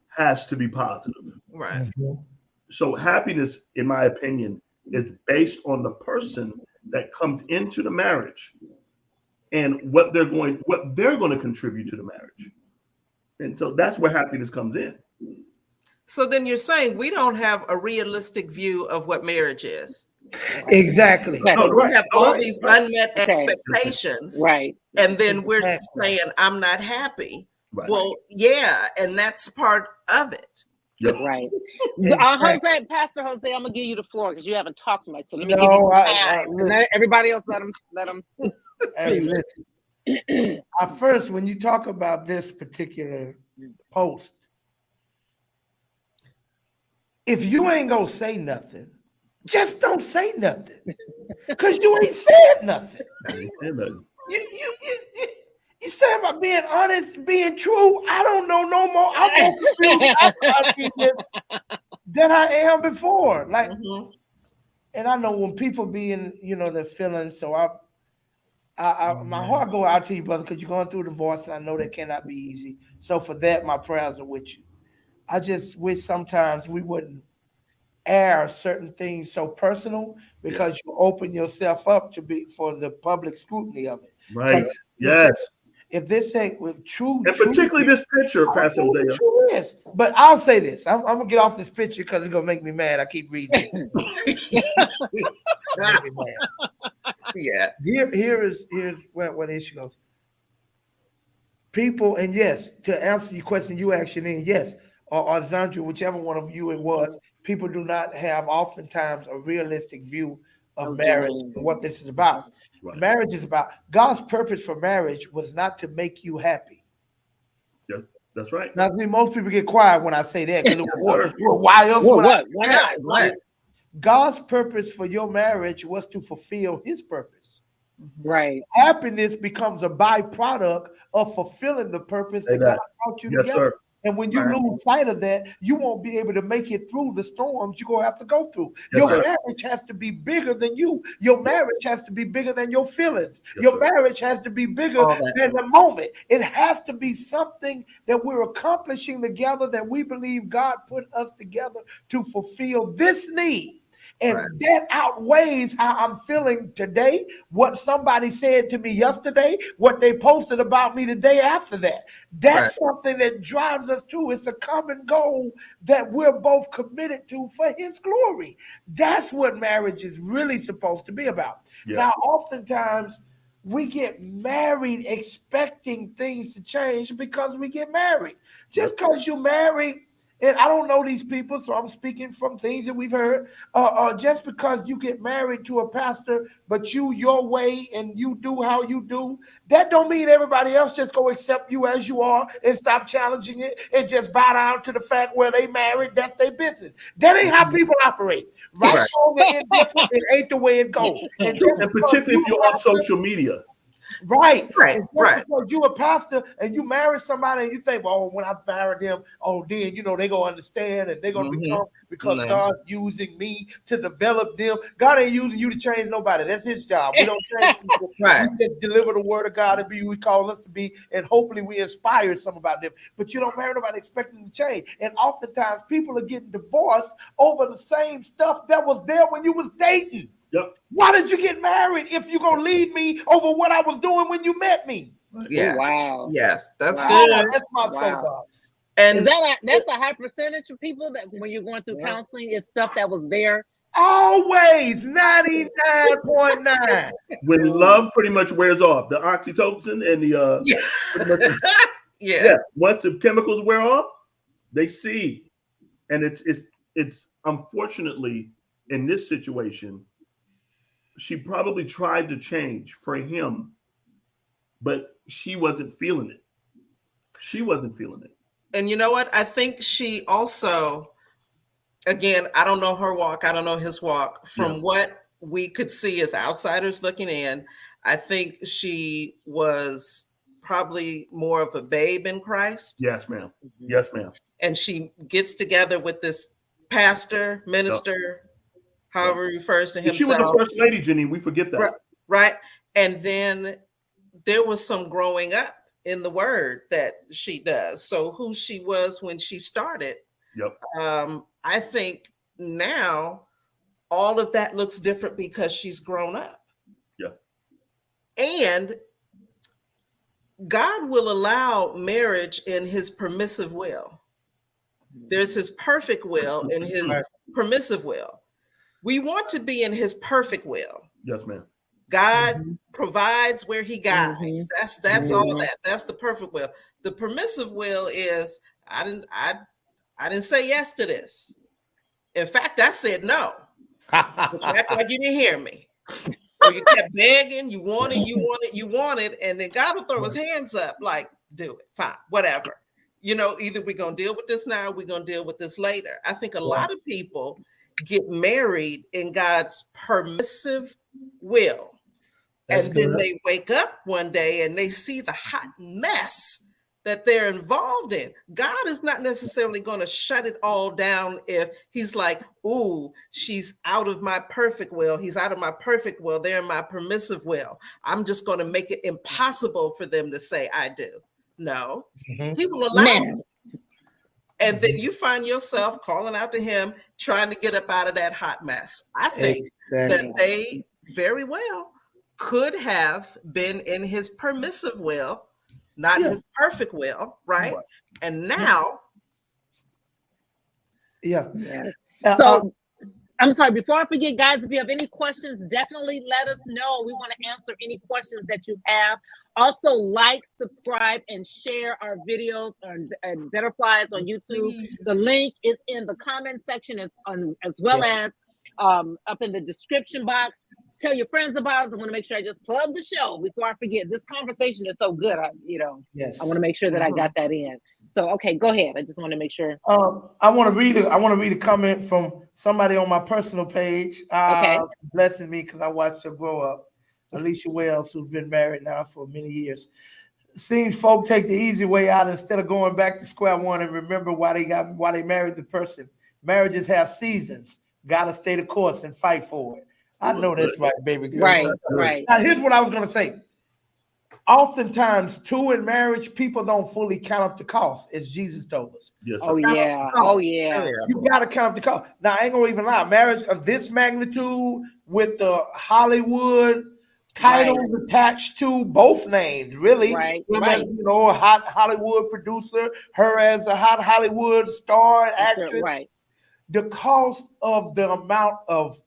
has to be positive. Right. So happiness, in my opinion, is based on the person that comes into the marriage and what they're going to contribute to the marriage. And so that's where happiness comes in. So then you're saying we don't have a realistic view of what marriage is. Exactly. No, we have all these unmet expectations. Right. And then we're saying, I'm not happy. Right. Well, yeah, and that's part of it. Yep. Right. Jose, Pastor Jose, I'm gonna give you the floor because you haven't talked much. So let me give you some time. Everybody else, let them. Hey, listen. First, when you talk about this particular post, if you ain't gonna say nothing, just don't say nothing, because you ain't said nothing. You said about being honest, being true. I don't know no more. I'm more confused than I am before. Like, and I know when people be in, their feelings. So my heart go out to you, brother, because you're going through a divorce, and I know that cannot be easy. So for that, my prayers are with you. I just wish sometimes we wouldn't air certain things so personal, because you open yourself up for the public scrutiny of it. Right. Yes. If this ain't with true, and particularly this picture, Pastor Dale. But I'll say this: I'm gonna get off this picture because it's gonna make me mad. I keep reading this. Yeah. Here's where the issue goes. People, and yes, to answer your question, you actually yes, or Zandra, whichever one of you it was, people do not have oftentimes a realistic view of marriage and what this is about. Right. Marriage is about God's purpose for marriage was not to make you happy. Yeah, that's right. Now, most people get quiet when I say that. Why else? Why not? Right. God's purpose for your marriage was to fulfill His purpose. Right. Happiness becomes a byproduct of fulfilling the purpose that God brought you together. Sir. And when you lose sight of that, you won't be able to make it through the storms you're going to have to go through. Your marriage has to be bigger than you. Your marriage has to be bigger than your feelings. Your marriage has to be bigger than the moment. It has to be something that we're accomplishing together, that we believe God put us together to fulfill this need. And that outweighs how I'm feeling today, what somebody said to me yesterday, what they posted about me the day after that. That's something that drives us to. It's a common goal that we're both committed to for His glory. That's what marriage is really supposed to be about. Yeah. Now, oftentimes we get married expecting things to change because we get married. Just because you're married and I don't know these people, so I'm speaking from things that we've heard. Just because you get married to a pastor, but your way and you do how you do, that don't mean everybody else just go accept you as you are and stop challenging it and just bow down to the fact where they married. That's their business. That ain't how people operate. Right? It ain't the way it goes. And particularly if you're on social media. Right. Right. Because you a pastor and you marry somebody and you think, well, when I marry them, then they gonna understand and they're gonna become, because God's using me to develop them. God ain't using you to change nobody. That's his job. We don't change people. Right. We just deliver the word of God and be who he called us to be, and hopefully we inspire some about them. But you don't marry nobody expecting them to change. And oftentimes people are getting divorced over the same stuff that was there when you was dating. Yep. Why did you get married if you're gonna leave me over what I was doing when you met me? Yes. Oh, wow. Yes, that's Wow. good. That's my soapbox. And that's a high percentage of people that when you're going through counseling, it's stuff that was there. Always 99.9. When love pretty much wears off, the oxytocin and the once the chemicals wear off, they see, and it's unfortunately in this situation. She probably tried to change for him, but she wasn't feeling it. And you know what? I think she also, again, I don't know her walk. I don't know his walk. From what we could see as outsiders looking in, I think she was probably more of a babe in Christ. Yes, ma'am. Yes, ma'am. And she gets together with this pastor, minister, however he refers to himself. She was the first lady, Jenny. We forget that. Right. And then there was some growing up in the word that she does. So who she was when she started, I think now all of that looks different because she's grown up. Yeah. And God will allow marriage in his permissive will. There's his perfect will and his permissive will. We want to be in his perfect will. Yes, ma'am. God provides where he guides. That's all that. That's the perfect will. The permissive will is I didn't say yes to this. In fact, I said no. But you act like you didn't hear me. Or you kept begging, you want it, and then God will throw his hands up like, do it, fine, whatever. Either we're gonna deal with this now or we're gonna deal with this later. I think a lot of people get married in God's permissive will. And then they wake up one day and they see the hot mess that they're involved in. God is not necessarily going to shut it all down if he's like, ooh, she's out of my perfect will. He's out of my perfect will. They're in my permissive will. I'm just going to make it impossible for them to say I do. No, he will allow it. And then you find yourself calling out to him, trying to get up out of that hot mess. I think that they very well could have been in his permissive will, not his perfect will, right? And now. So I'm sorry, before I forget, guys, if you have any questions, definitely let us know. We want to answer any questions that you have. Also, like, subscribe, and share our videos on Betterflies on YouTube. Please. The link is in the comment section, as well as up in the description box. Tell your friends about us. I want to make sure I just plug the show before I forget. This conversation is so good. I want to make sure that I got that in. So, okay, go ahead. I just want to make sure. I want to read a comment from somebody on my personal page. Blessing me because I watched her grow up. Alicia Wells, who's been married now for many years. Seems folk take the easy way out instead of going back to square one and remember why they married the person. Marriages have seasons. Gotta stay the course and fight for it. I know that's right, baby girl. Right. Now, here's what I was gonna say. Oftentimes, too, in marriage, people don't fully count up the cost, as Jesus told us. Yes, oh yeah. You gotta count up the cost. Now, I ain't gonna even lie. Marriage of this magnitude with the Hollywood titles attached to both names, really. Right. As, a hot Hollywood producer, her as a hot Hollywood star and actress. Right. The cost of the amount of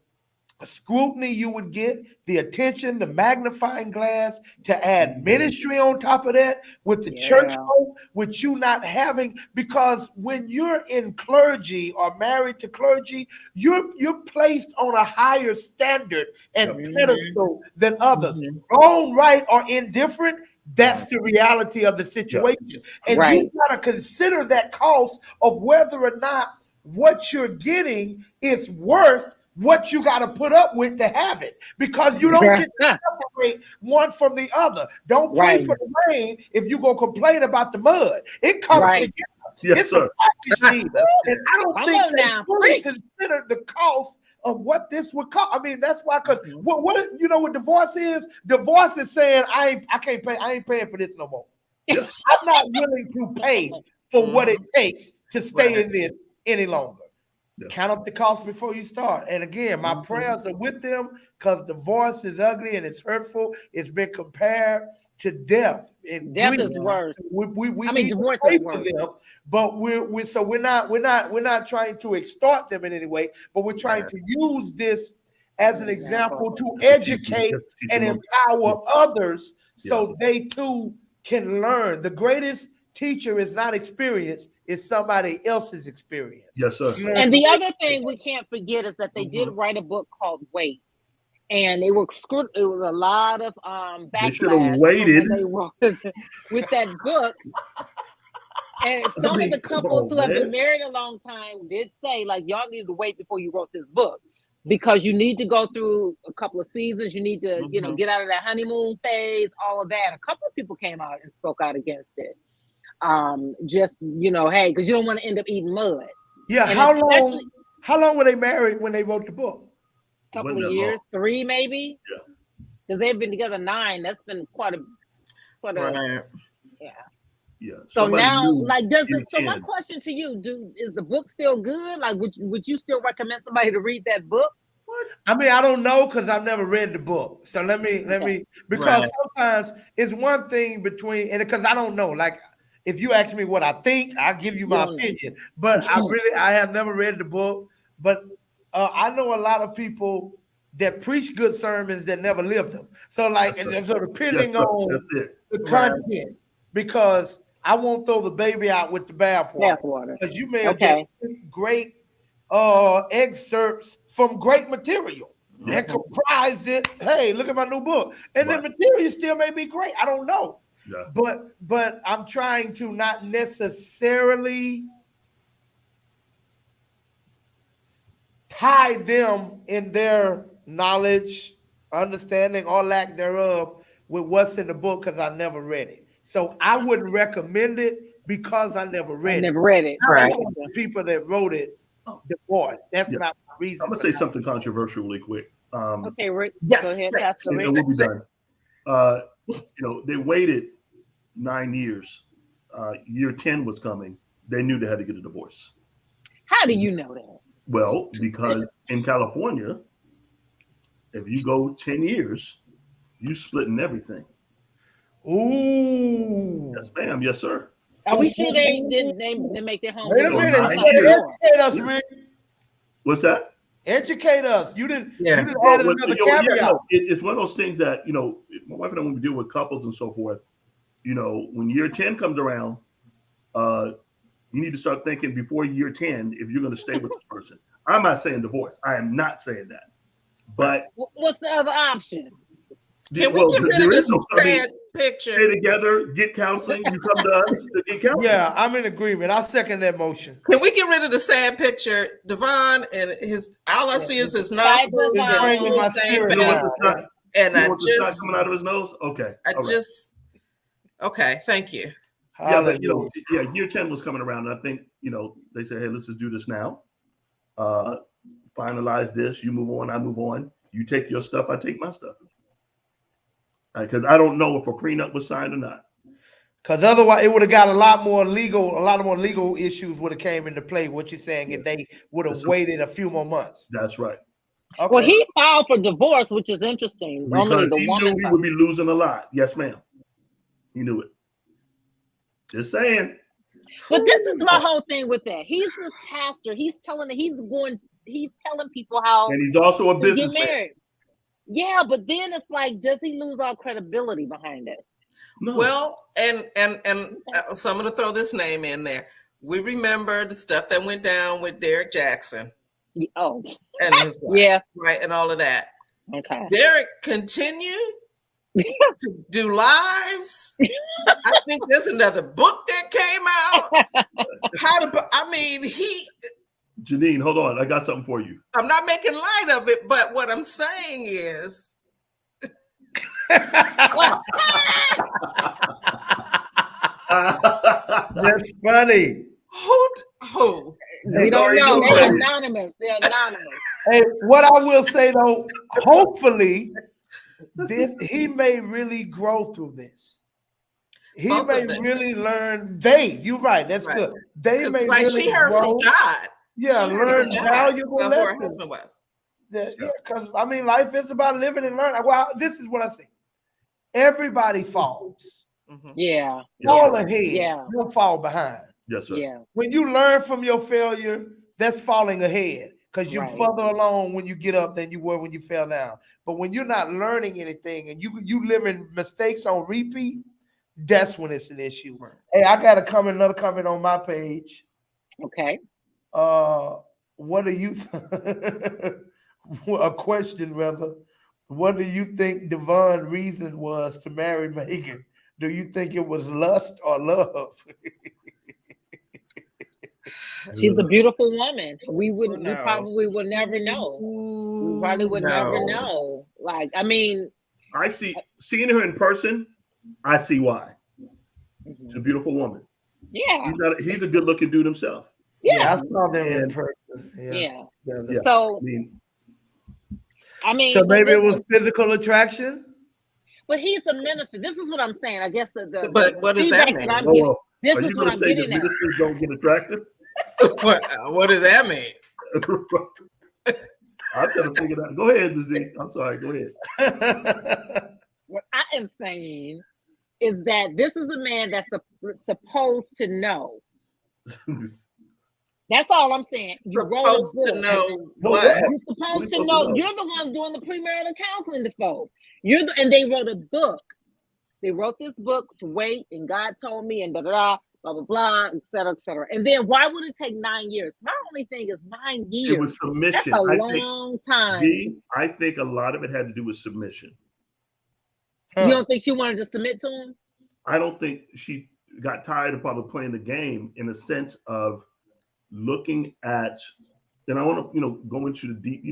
scrutiny you would get, the attention, the magnifying glass, to add ministry on top of that, with the church folk, with you not having, because when you're in clergy or married to clergy, you're placed on a higher standard and pedestal than others. Wrong, right, or indifferent, that's the reality of the situation. And you gotta consider that cost of whether or not what you're getting is worth what you got to put up with to have it, because you don't get to separate one from the other. Don't pray for the rain if you're going to complain about the mud. It comes together. Yes, sir. And I don't think they fully consider the cost of what this would cost. I mean, that's why, because what you know what divorce is? Divorce is saying I can't pay, I ain't paying for this no more. I'm not willing to pay for what it takes to stay in this any longer. Count up the cost before you start. And again, my prayers are with them, because divorce is ugly and it's hurtful. It's been compared to death. And death is worse. We I mean, divorce is worse. Them, but we're not trying to extort them in any way, but we're trying to use this as an example to educate and empower others so they too can learn. The greatest teacher is not experience, it's somebody else's experience. Yes, sir. And the other thing we can't forget is that they did write a book called Wait, and it was a lot of backlash. They should have waited with that book. And some of the couples who have been married a long time did say, like, y'all needed to wait before you wrote this book, because you need to go through a couple of seasons. You need to, get out of that honeymoon phase, all of that. A couple of people came out and spoke out against it. Hey, because you don't want to end up eating mud. Yeah. And how long were they married when they wrote the book? A couple of years, 3 maybe. Yeah. Because they've been together 9. That's been quite a yeah. So now, like, so my question to you, is the book still good? Like, would you still recommend somebody to read that book? I mean, I don't know, because I've never read the book. So let me because sometimes it's one thing between, and because I don't know, like, if you ask me what I think, I'll give you my opinion. But I have never read the book. But I know a lot of people that preach good sermons that never live them. So, like, so depending on the content, because I won't throw the baby out with the bathwater. Because you may have get great excerpts from great material that comprised it. Hey, look at my new book. And the material still may be great. I don't know. Yeah. But I'm trying to not necessarily tie them in their knowledge, understanding, or lack thereof with what's in the book, because I never read it. So I wouldn't recommend it because I never read it. Right. The people that wrote it divorced. That's not the reason. I'm gonna say something controversial really quick. Okay, Rick. Yes. Go ahead, Pastor Rick. And we'll be done. They waited 9 years. Year 10 was coming. They knew they had to get a divorce. How do you know that? Well, because in California, if you go 10 years, you splitting everything. Ooh. Yes, ma'am. Yes, sir. Are we sure they make their home? Wait a minute. Educate us, Rick. What's that? Educate us. You didn't add another caveat. Yeah, no, it's one of those things that, my wife and I, when we deal with couples and so forth, when year 10 comes around, you need to start thinking before year 10 if you're going to stay with this person. I'm not saying divorce. I am not saying that. But what's the other option? Can we get rid of this sad picture? Stay together, get counseling. You come to us to get counseling. Yeah, I'm in agreement. I'll second that motion. Can we get rid of the sad picture? Devon and all I see is his nostrils and I just coming out of his nose. Okay. Okay. Thank you. Yeah, but year 10 was coming around, and I think they said, hey, let's just do this now. Finalize this. You move on. I move on. You take your stuff. I take my stuff. Because I don't know if a prenup was signed or not. Because otherwise, it would have got a lot more legal issues would have came into play. What you're saying, if they would have waited a few more months. That's right. Okay. Well, he filed for divorce, which is interesting. Because he knew he would be losing a lot. Yes, ma'am. He knew it. Just saying. But this is my whole thing with that. He's this pastor. He's telling that he's going he's telling people how and he's also a to get businessman. married. Yeah, but then it's like, does he lose all credibility behind this? No. Well, and so I'm going to throw this name in there. We remember the stuff that went down with Derek Jackson. Oh, and his wife, yeah, right, and all of that. Okay. Derek continued to do lives. I think there's another book that came out. Janine, hold on. I got something for you. I'm not making light of it, but what I'm saying is. That's funny. Who? We don't know. They're anonymous. They're anonymous. Hey, what I will say though, hopefully, he may really grow through this. He may really learn. You're right. That's good. They may really she heard grow. from God. Yeah, learn valuable lessons. Her husband was. Yeah, because I mean, life is about living and learning. Well, this is what I see. Everybody falls. Mm-hmm. Yeah. Fall ahead. Yeah. Don't fall behind. Yes, sir. Yeah. When you learn from your failure, that's falling ahead because you're further along when you get up than you were when you fell down. But when you're not learning anything and you living mistakes on repeat, that's when it's an issue. Right. Hey, I got another comment on my page. Okay. What do you a question rather? What do you think Devon's reason was to marry Megan? Do you think it was lust or love? She's a beautiful woman. We probably would never know. We probably would never know. Like, I mean, seeing her in person, I see why. Mm-hmm. She's a beautiful woman. Yeah. He's a good-looking dude himself. Yeah, I saw them in person. Yeah. So, I mean, so maybe it was physical attraction. But he's a minister. This is what I'm saying. I guess but what does that mean? This is what I'm getting at. Ministers don't get attracted? What does that mean? I'm trying to figure it out. Go ahead, Z. I'm sorry. Go ahead. What I am saying is that this is a man that's supposed to know. That's all I'm saying. You're supposed to know what? You're supposed to know. You're the one doing the premarital counseling to folks. And they wrote a book. They wrote this book to wait, and God told me, and blah blah blah, et cetera, et cetera. And then why would it take 9 years? My only thing is 9 years. It was submission. That's a long time. I think a lot of it had to do with submission. You don't think she wanted to submit to him? I don't think she got tired of probably playing the game in the sense of looking at, and I want to, go into the deep,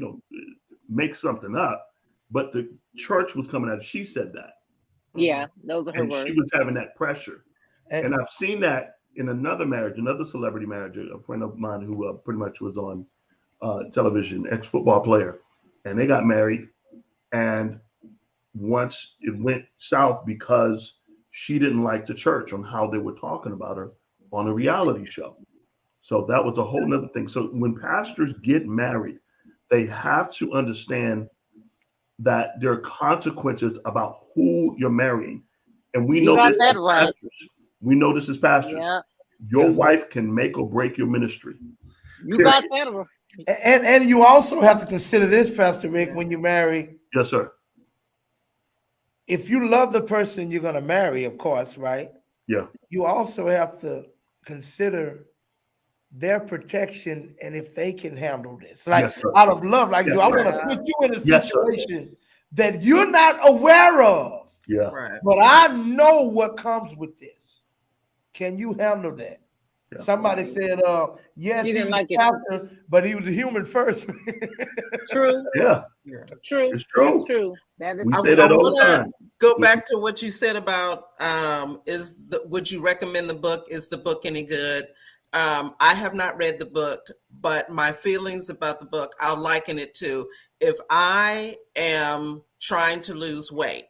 make something up, but the church was coming out. She said that. Yeah, those are her words. She was having that pressure. And I've seen that in another marriage, another celebrity marriage, a friend of mine who pretty much was on television, ex-football player, and they got married. And once it went south because she didn't like the church on how they were talking about her on a reality show. So that was a whole nother thing. So when pastors get married, they have to understand that there are consequences about who you're marrying. And we know this as pastors. We know this as pastors. Yeah. Your wife can make or break your ministry. You got that right. And you also have to consider this, Pastor Rick, when you marry. Yes, sir. If you love the person you're going to marry, of course, right? Yeah. You also have to consider their protection and if they can handle this. Like, out of love, like, I want to put you in a situation that you're not aware of. Yeah. Right. But I know what comes with this. Can you handle that? Yeah. Somebody said, yes, he was like a pastor, but he was a human first. True. Yeah. True. It's true. That's true. That is. We say that all the time. Go back to what you said about would you recommend the book? Is the book any good? I have not read the book, but my feelings about the book, I'll liken it to if I am trying to lose weight,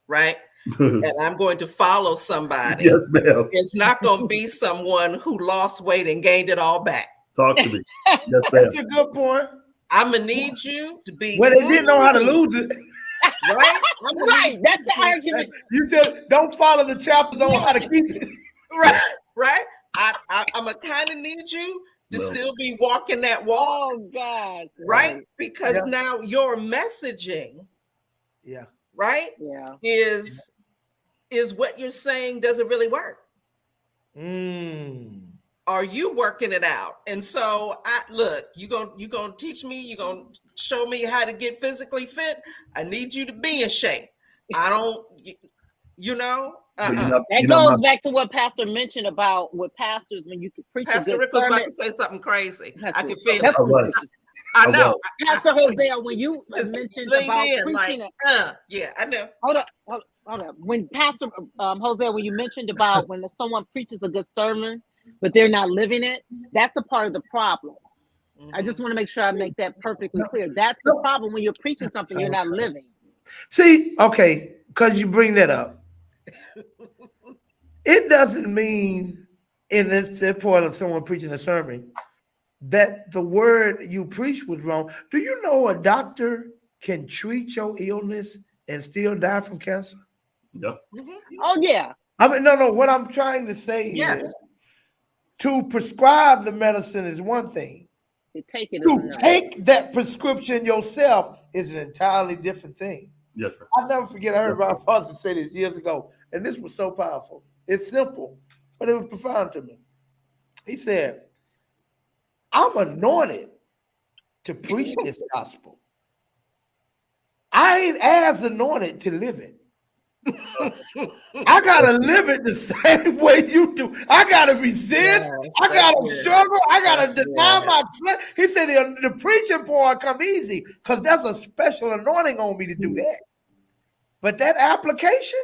right? And I'm going to follow somebody. Yes, ma'am. It's not going to be someone who lost weight and gained it all back. Talk to me. Yes, ma'am. That's a good point. I'm going to need you to be. Well, they didn't know how to lose it. Right? Right. That's the argument. You just don't follow the chapters on how to keep it. Right. I'm going to kind of need you to still be walking that walk. Oh God. Right? Because now your messaging, right? Yeah. Is what you're saying doesn't really work. Are you working it out? And so you gonna teach me, you gonna show me how to get physically fit. I need you to be in shape. I don't, That goes back to what Pastor mentioned about what pastors, when you can preach Pastor a good Rick was sermon. about to say something crazy. I can feel it. I know. Pastor Hosea, when you mentioned about preaching, I know. Hold up. When Pastor Hosea, when you mentioned about when someone preaches a good sermon, but they're not living it, that's a part of the problem. I just want to make sure I make that perfectly clear. That's the problem when you're preaching something you're not living. See, okay, because you bring that up. It doesn't mean in this point of someone preaching a sermon that the word you preach was wrong. Do you know a doctor can treat your illness and still die from cancer? Yep. Oh, yeah. I mean, no. What I'm trying to say is to prescribe the medicine is one thing. To take that prescription yourself is an entirely different thing. Yes, sir. I'll never forget, I heard Rob Paulson say this years ago, and this was so powerful. It's simple, but it was profound to me. He said, I'm anointed to preach this gospel. I ain't as anointed to live it. I gotta live it the same way you do. I gotta resist. I gotta struggle. I gotta deny my flesh. He said the preaching part come easy because there's a special anointing on me to do that. But that application,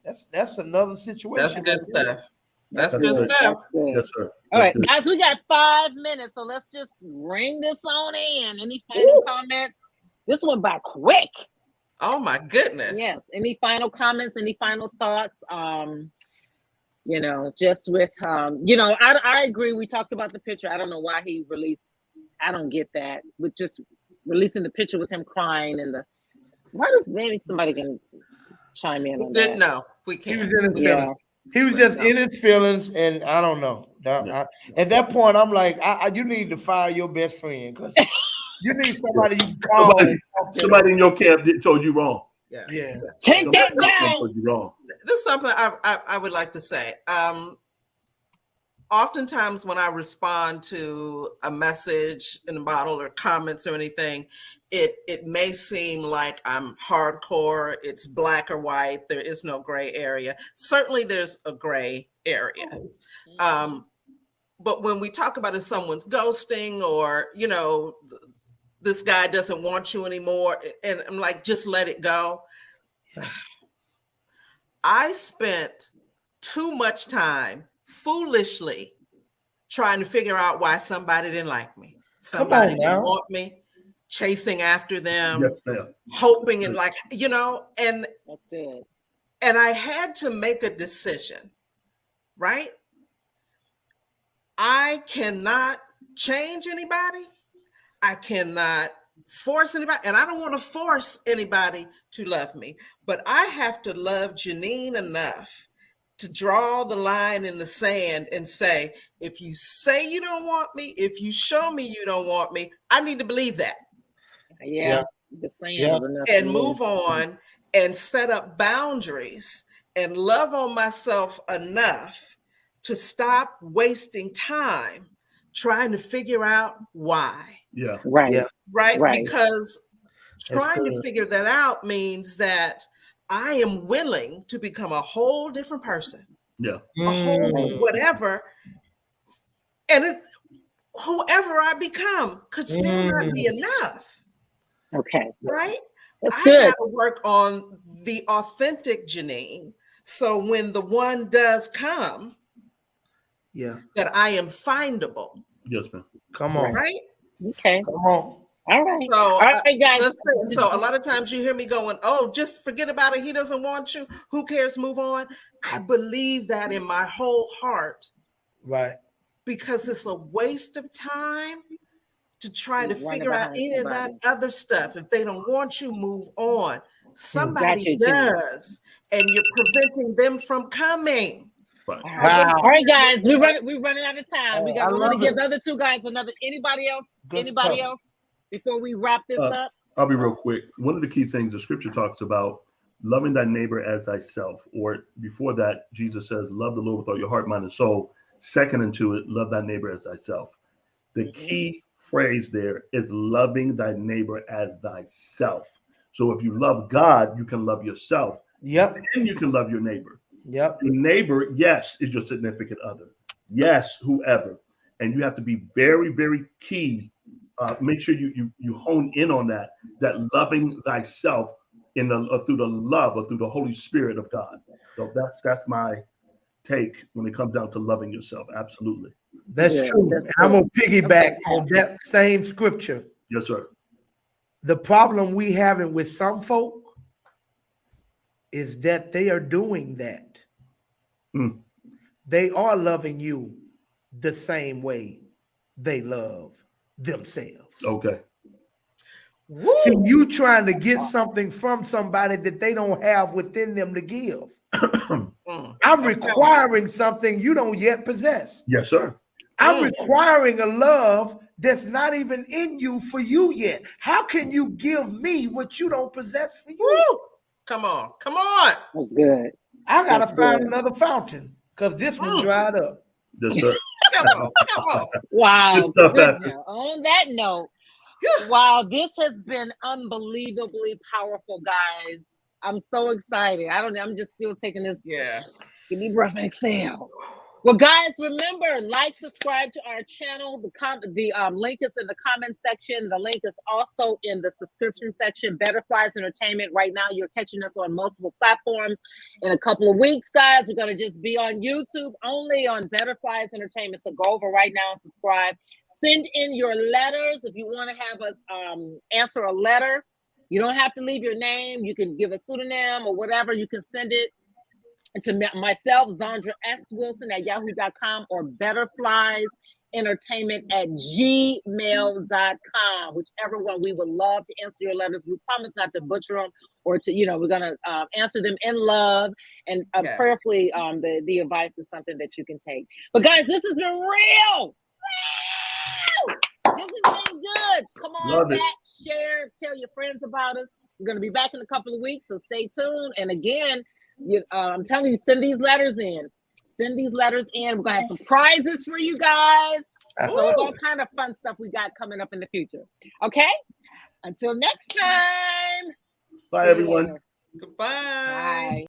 that's another situation. That's good stuff. That's good stuff. Yes, sir. All right, guys, we got 5 minutes, so let's just ring this on in. Any final comments? This went by quick. Oh my goodness. Yes. Any final comments? Any final thoughts? Just with I agree. We talked about the picture. I don't know why he released. I don't get that. With just releasing the picture with him crying and maybe somebody can chime in on that. Didn't know. We can't. He was in his feelings. He was just in his feelings, and I don't know. At that point, I'm like, you need to fire your best friend because you need somebody you call. Somebody in your camp told you wrong. Yeah. Take that down. Told you wrong. This is something I would like to say. Oftentimes when I respond to a message in a bottle or comments or anything, it may seem like I'm hardcore. It's black or white. There is no gray area. Certainly there's a gray area. But when we talk about if someone's ghosting or, this guy doesn't want you anymore, and I'm like, just let it go. I spent too much time foolishly trying to figure out why somebody didn't like me. Somebody didn't want me, chasing after them, hoping and and I had to make a decision, right? I cannot change anybody. I cannot force anybody, and I don't want to force anybody to love me, but I have to love Janine enough to draw the line in the sand and say, if you say you don't want me, if you show me you don't want me, I need to believe that. The sand is enough. And move on and set up boundaries and love on myself enough to stop wasting time trying to figure out why. Yeah. Right. Because trying to figure that out means that I am willing to become a whole different person. Yeah. A whole whatever. And if whoever I become could still not be enough. Okay. Right? That's I good. gotta work on the authentic Janine. So when the one does come, that I am findable. Yes, ma'am. Come on. Right? Okay. Come on. All right. So, all right, guys. So a lot of times you hear me going, oh, just forget about it. He doesn't want you. Who cares? Move on. I believe that in my whole heart. Right. Because it's a waste of time to try to figure out any of that other stuff. If they don't want you, move on. Somebody does, and you're preventing them from coming. Fine. Wow. All right, guys, we're running out of time. We I want to love give it. the other two guys another. Anybody else? Good Anybody stuff. else before we wrap this up? I'll be real quick. One of the key things the scripture talks about loving thy neighbor as thyself, or before that, Jesus says, love the Lord with all your heart, mind, and soul. Second into it, love thy neighbor as thyself. The key phrase there is loving thy neighbor as thyself. So if you love God, you can love yourself. Yep. And you can love your neighbor. Yep. Your neighbor, yes, is your significant other. Yes, whoever. And you have to be very, very key. Make sure you hone in on that loving thyself in through the love or through the Holy Spirit of God. So that's my take when it comes down to loving yourself. Absolutely. That's true. That's and I'm gonna piggyback on that same scripture. Yes, sir. The problem we having with some folk is that they are doing that. They are loving you the same way they love themselves. Okay. See, you trying to get something from somebody that they don't have within them to give. I'm requiring something you don't yet possess. Yes, sir. I'm requiring a love that's not even in you for you yet. How can you give me what you don't possess for you? Woo! Come on. That's good. I gotta find another fountain because this one dried up. Yes, sir. Come on. Wow. Good stuff, Good Pastor. job. On that note, wow, this has been unbelievably powerful, guys. I'm so excited. I'm just still taking this. Yeah. Give me breath and exhale. Well, guys, remember, subscribe to our channel. The link is in the comment section. The link is also in the subscription section. Betterflies Entertainment. Right now, you're catching us on multiple platforms. In a couple of weeks, guys, we're going to just be on YouTube, only on Betterflies Entertainment. So go over right now and subscribe. Send in your letters if you want to have us answer a letter. You don't have to leave your name. You can give a pseudonym or whatever. You can send it to myself, Zandra S. Wilson at yahoo.com, or betterfliesentertainment@gmail.com. Whichever one, we would love to answer your letters. We promise not to butcher them or to, we're going to answer them in love. And prayerfully, the advice is something that you can take. But guys, this has been real. This has been good. Come on back, share, tell your friends about us. We're going to be back in a couple of weeks, so stay tuned. And again, I'm telling you, send these letters in. Send these letters in. We're going to have some prizes for you guys. So it's all kind of fun stuff we got coming up in the future. Okay? Until next time. Bye, everyone. Goodbye. Bye.